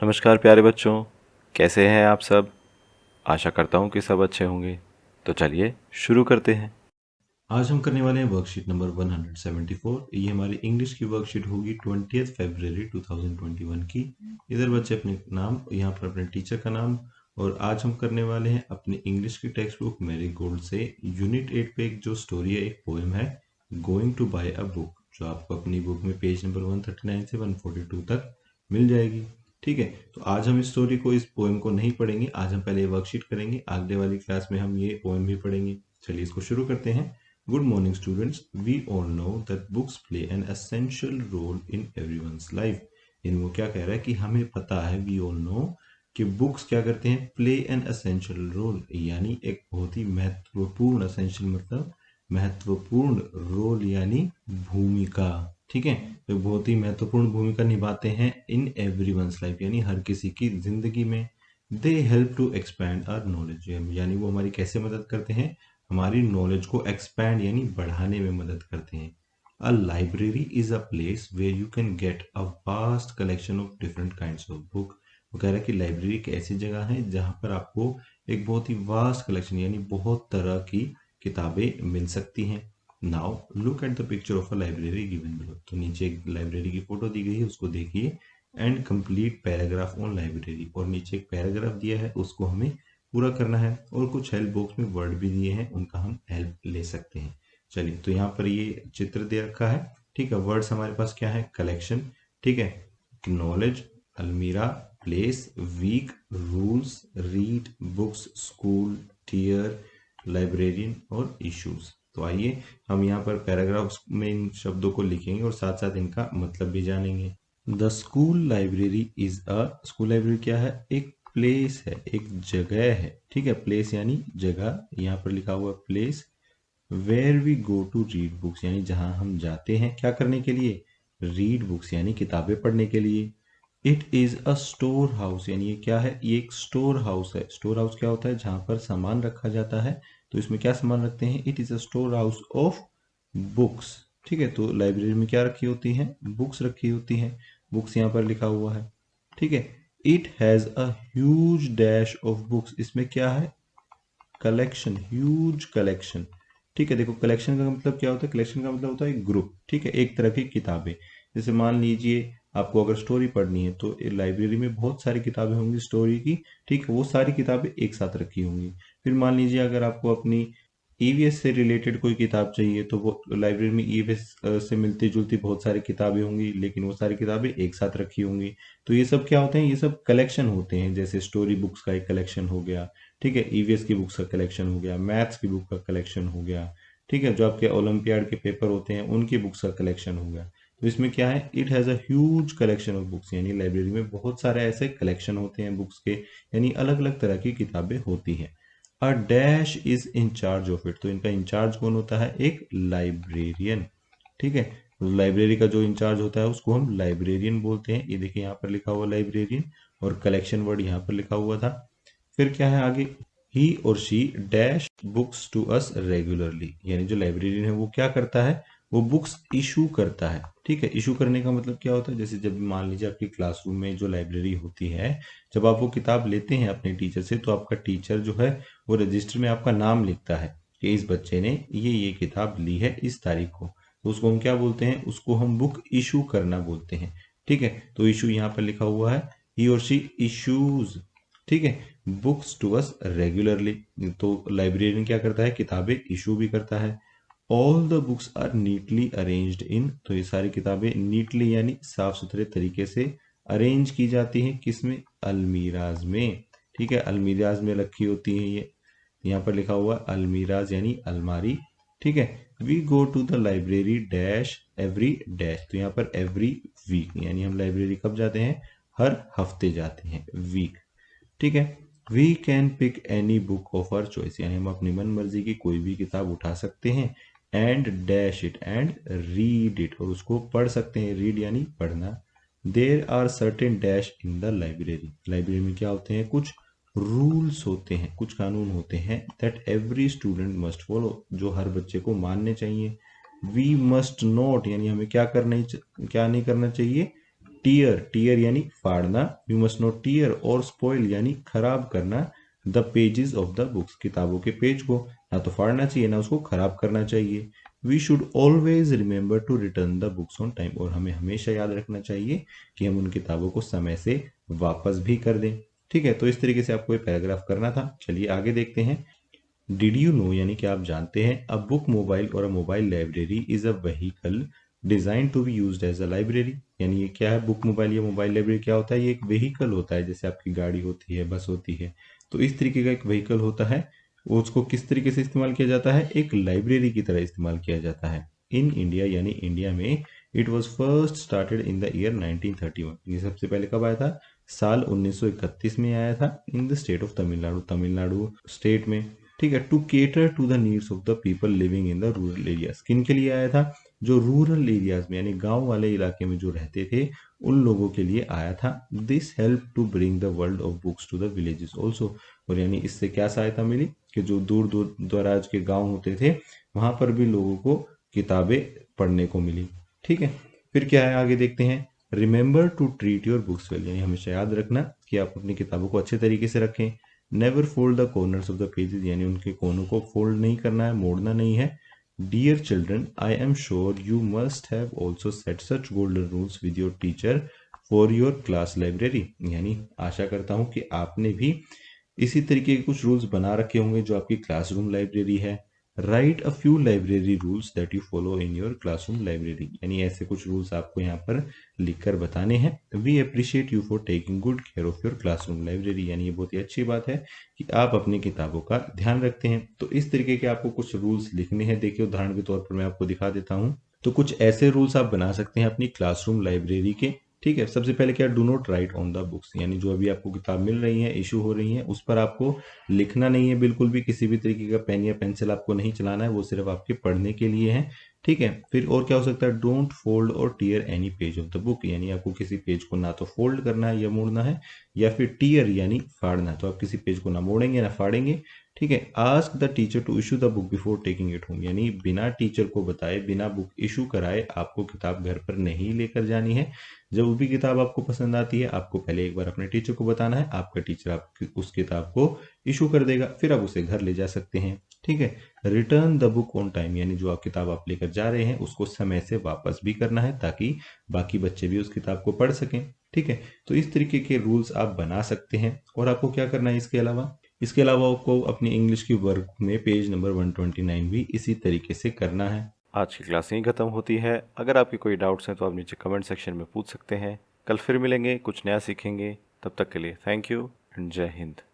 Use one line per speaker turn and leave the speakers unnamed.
नमस्कार प्यारे बच्चों, कैसे हैं आप सब। आशा करता हूँ कि सब अच्छे होंगे। तो चलिए शुरू करते हैं। आज हम करने वाले हैं वर्कशीट नंबर 174। ये हमारी इंग्लिश की वर्कशीट होगी 20 फरवरी 2021 की। इधर बच्चे अपने नाम, यहाँ पर अपने टीचर का नाम, और आज हम करने वाले हैं अपनी इंग्लिश की टेक्स्ट बुक मैरी गोल्ड से यूनिट 8 पे एक जो स्टोरी है, एक पोएम है, going to buy a book, जो आपको अपनी बुक में पेज नंबर 139 से 142 तक मिल जाएगी। ठीक है, तो आज हम इस स्टोरी को, इस पोएम को नहीं पढ़ेंगे। आज हम पहले वर्कशीट करेंगे, अगले वाली क्लास में हम ये पोएम भी पढ़ेंगे। चलिए इसको शुरू करते हैं। Good morning, students. We all know that books play an essential role in everyone's life. इन वो क्या कह रहा है कि हमें पता है, we all know, कि बुक्स क्या करते हैं, प्ले एन असेंशियल रोल, यानी एक बहुत ही महत्वपूर्ण, असेंशियल मतलब महत्वपूर्ण, रोल यानी भूमिका। ठीक है, तो बहुत ही महत्वपूर्ण भूमिका निभाते हैं इन एवरीवंस लाइफ, यानी हर किसी की जिंदगी में। They help to expand our knowledge, यानी वो हमारी कैसे मदद करते हैं, हमारी नॉलेज को एक्सपैंड यानी बढ़ाने में मदद करते हैं। A library is a place where you can get a vast collection of different kinds of book. वो कह रहा है कि लाइब्रेरी एक ऐसी जगह है जहाँ पर आपको एक बहुत ही वास्ट कलेक्शन यानी बहुत तरह की किताबें मिल सकती हैं। Now look at the picture of a library given below. तो नीचे एक लाइब्रेरी की फोटो दी गई है, उसको देखिए। And complete paragraph on library, और नीचे एक पैराग्राफ दिया है, उसको हमें पूरा करना है। और कुछ हेल्प बॉक्स में वर्ड भी दिए हैं, उनका हम हेल्प ले सकते हैं। चलिए, तो यहाँ पर ये चित्र दे रखा है। ठीक है, वर्ड्स हमारे पास क्या है, कलेक्शन, ठीक है, नॉलेज, अलमीरा, place, week, rules, read, books, school, tear, librarian और इश्यूज। तो आइए हम यहाँ पर पैराग्राफ्स में इन शब्दों को लिखेंगे और साथ साथ इनका मतलब भी जानेंगे। The school library is a, school library क्या है, एक प्लेस है, एक जगह है। ठीक है, प्लेस यानी जगह, यहाँ पर लिखा हुआ place. Where we go to read books, यानी जहाँ हम जाते हैं क्या करने के लिए, रीड बुक्स यानी किताबें पढ़ने के लिए। It is a store house, यानी ये क्या है, ये एक स्टोर हाउस है। स्टोर हाउस क्या होता है, जहाँ पर सामान रखा जाता है। तो इसमें क्या सामान रखते हैं, it is a store house of books. ठीक है, तो लाइब्रेरी में क्या रखी होती है, बुक्स रखी होती हैं। बुक्स यहाँ पर लिखा हुआ है। ठीक है, it has a huge dash of books, इसमें क्या है, कलेक्शन, ह्यूज कलेक्शन। ठीक है, देखो कलेक्शन का मतलब क्या होता है, कलेक्शन का मतलब होता है ग्रुप। ठीक है, एक तरह की किताबें। जैसे मान लीजिए आपको अगर स्टोरी पढ़नी है तो लाइब्रेरी में बहुत सारी किताबें होंगी स्टोरी की। ठीक है, वो सारी किताबें एक साथ रखी होंगी। फिर मान लीजिए अगर आपको अपनी ईवीएस से रिलेटेड कोई किताब चाहिए तो वो लाइब्रेरी में ईवीएस से मिलती जुलती बहुत सारी किताबें होंगी, लेकिन वो सारी किताबें एक साथ रखी होंगी। तो ये सब क्या होते हैं, ये सब कलेक्शन होते हैं। जैसे स्टोरी बुक्स का एक कलेक्शन हो गया, ठीक है, ईवीएस की बुक्स का कलेक्शन हो गया, मैथ्स की बुक का कलेक्शन हो गया, ठीक है, जो आपके ओलंपियाड के पेपर होते हैं उनकी बुक्स का कलेक्शन हो गया। तो इसमें क्या है, it has a huge collection of books, यानी लाइब्रेरी में बहुत सारे ऐसे कलेक्शन होते हैं बुक्स के, यानी अलग अलग तरह की किताबें होती हैं। A dash is in charge of it, तो इनका इंचार्ज कौन होता है, एक लाइब्रेरियन। ठीक है, लाइब्रेरी का जो इंचार्ज होता है उसको हम लाइब्रेरियन बोलते हैं। ये देखिए यहाँ पर लिखा हुआ लाइब्रेरियन, और कलेक्शन वर्ड यहाँ पर लिखा हुआ था। फिर क्या है आगे, ही और she dash books to us regularly, यानी जो लाइब्रेरियन है वो क्या करता है, वो बुक्स इशू करता है। ठीक है, इशू करने का मतलब क्या होता है, जैसे जब मान लीजिए आपकी क्लासरूम में जो लाइब्रेरी होती है, जब आप वो किताब लेते हैं अपने टीचर से, तो आपका टीचर जो है वो रजिस्टर में आपका नाम लिखता है कि इस बच्चे ने ये किताब ली है इस तारीख को। तो उसको हम क्या बोलते हैं, उसको हम बुक इशू करना बोलते हैं। ठीक है, तो इशू यहाँ पर लिखा हुआ है, ही और शी इशूज, ठीक है, बुक्स टू अस रेगुलरली। तो लाइब्रेरियन क्या करता है, किताबें इशू भी करता है। All the books are neatly arranged in, तो ये सारी किताबें नीटली यानी साफ सुथरे तरीके से अरेंज की जाती हैं, किसमें, अलमीराज में। ठीक है, अलमीराज में रखी होती हैं ये, यहाँ पर लिखा हुआ अलमीराज यानी अलमारी। ठीक है, we go to the library dash every dash, तो यहाँ पर एवरी वीक, यानी हम लाइब्रेरी कब जाते हैं, हर हफ्ते जाते हैं, वीक। ठीक है, we can pick any book of our choice, यानी हम अपनी मन मर्जी की कोई भी किताब उठा सकते हैं। And dash it, and read it, और उसको पढ़ सकते हैं, रीड यानी पढ़ना। There are certain dash in the library, library में क्या होते हैं, कुछ रूल्स होते हैं, कुछ कानून होते हैं, that every student must follow, जो हर बच्चे को मानने चाहिए। वी मस्ट नॉट, यानी हमें क्या नहीं करना चाहिए, टीयर, टीयर यानी फाड़ना, यू मस्ट नॉट टीयर, और स्पॉइल यानी खराब करना the pages of the books, किताबों के पेज को ना तो फाड़ना चाहिए ना उसको खराब करना चाहिए। We should always remember to return the books on time, और हमें हमेशा याद रखना चाहिए कि हम उन किताबों को समय से वापस भी कर दें। ठीक है, तो इस तरीके से आपको ये पैराग्राफ करना था। चलिए आगे देखते हैं। डिड यू नो यानी कि आप जानते हैं, अ बुक मोबाइल और a mobile library is a vehicle design to be used as a library. यानी ये क्या है, बुक मोबाइल या मोबाइल लाइब्रेरी क्या होता है, ये एक व्हीकल होता है, जैसे आपकी गाड़ी होती है, बस होती है, तो इस तरीके का एक व्हीकल होता है। उसको किस तरीके से इस्तेमाल किया जाता है, एक लाइब्रेरी की तरह इस्तेमाल किया जाता है। इन इंडिया यानी इंडिया में it was first started in the year 1931। ये सबसे पहले कब आया था, साल 1931 में आया था, in the state of Tamil Nadu, Tamil Nadu state में। ठीक है, to cater to the needs of the people living in the rural areas, किन के लिए आया था, जो रूरल एरियाज में यानी गांव वाले इलाके में जो रहते थे उन लोगों के लिए आया था। This help to bring the world of books to the villages also, और यानी इससे क्या सहायता मिली कि जो दूर दूर दराज के गांव होते थे वहां पर भी लोगों को किताबें पढ़ने को मिली। ठीक है, फिर क्या है आगे देखते हैं। Remember to treat your books well, यानी हमेशा याद रखना कि आप अपनी किताबों को अच्छे तरीके से रखें। Never fold the corners of the pages, यानी उनके कोनों को फोल्ड नहीं करना है, मोड़ना नहीं है। Dear children, I am sure you must have also set such golden rules with your teacher for your class library, यानी आशा करता हूँ कि आपने भी इसी तरीके के कुछ रूल्स बना रखे होंगे जो आपकी क्लासरूम लाइब्रेरी है। Right a few library rules that you follow in your classroom library, यानी ऐसे कुछ रूल्स आपको यहाँ पर लिखकर बताने हैं। We appreciate you for taking good care of your classroom library, यानी ये बहुत ही अच्छी बात है कि आप अपनी किताबों का ध्यान रखते हैं। तो इस तरीके के आपको कुछ रूल्स लिखने हैं। देखिए उदाहरण के तौर पर मैं आपको दिखा देता हूँ। तो कुछ ऐसे रूल्स आप बना सकते हैं अपनी क्लासरूम लाइब्रेरी के। ठीक है, सबसे पहले क्या, do not right on the books, यानी जो अभी आपको किताब मिल रही है, इशू हो रही है, उस पर आपको लिखना नहीं है बिल्कुल भी, किसी भी तरीके का पेन या पेंसिल आपको नहीं चलाना है, वो सिर्फ आपके पढ़ने के लिए है। ठीक है, फिर और क्या हो सकता है, डोंट फोल्ड और tear any page of the book, यानी आपको किसी पेज को ना तो फोल्ड करना है या मोड़ना है, या फिर टीयर यानी फाड़ना, तो आप किसी पेज को ना मोड़ेंगे ना फाड़ेंगे। ठीक है, ask the teacher to issue the book before taking it home, यानी बिना टीचर को बताए, बिना बुक इशू कराए आपको किताब घर पर नहीं लेकर जानी है। जब भी किताब आपको पसंद आती है आपको पहले एक बार अपने टीचर को बताना है, आपका टीचर आप उस किताब को इशू कर देगा, फिर आप उसे घर ले जा सकते हैं। ठीक है, return the book on time, यानी जो आप किताब आप लेकर जा रहे हैं उसको समय से वापस भी करना है ताकि बाकी बच्चे भी उस किताब को पढ़ सकें। ठीक है, तो इस तरीके के रूल्स आप बना सकते हैं। और आपको क्या करना है इसके अलावा, इसके अलावा आपको अपनी इंग्लिश की वर्क में पेज नंबर 129 भी इसी तरीके से करना है। आज की क्लास यहीं खत्म होती है। अगर आपके कोई डाउट्स हैं तो आप नीचे कमेंट सेक्शन में पूछ सकते हैं। कल फिर मिलेंगे, कुछ नया सीखेंगे। तब तक के लिए थैंक यू एंड जय हिंद।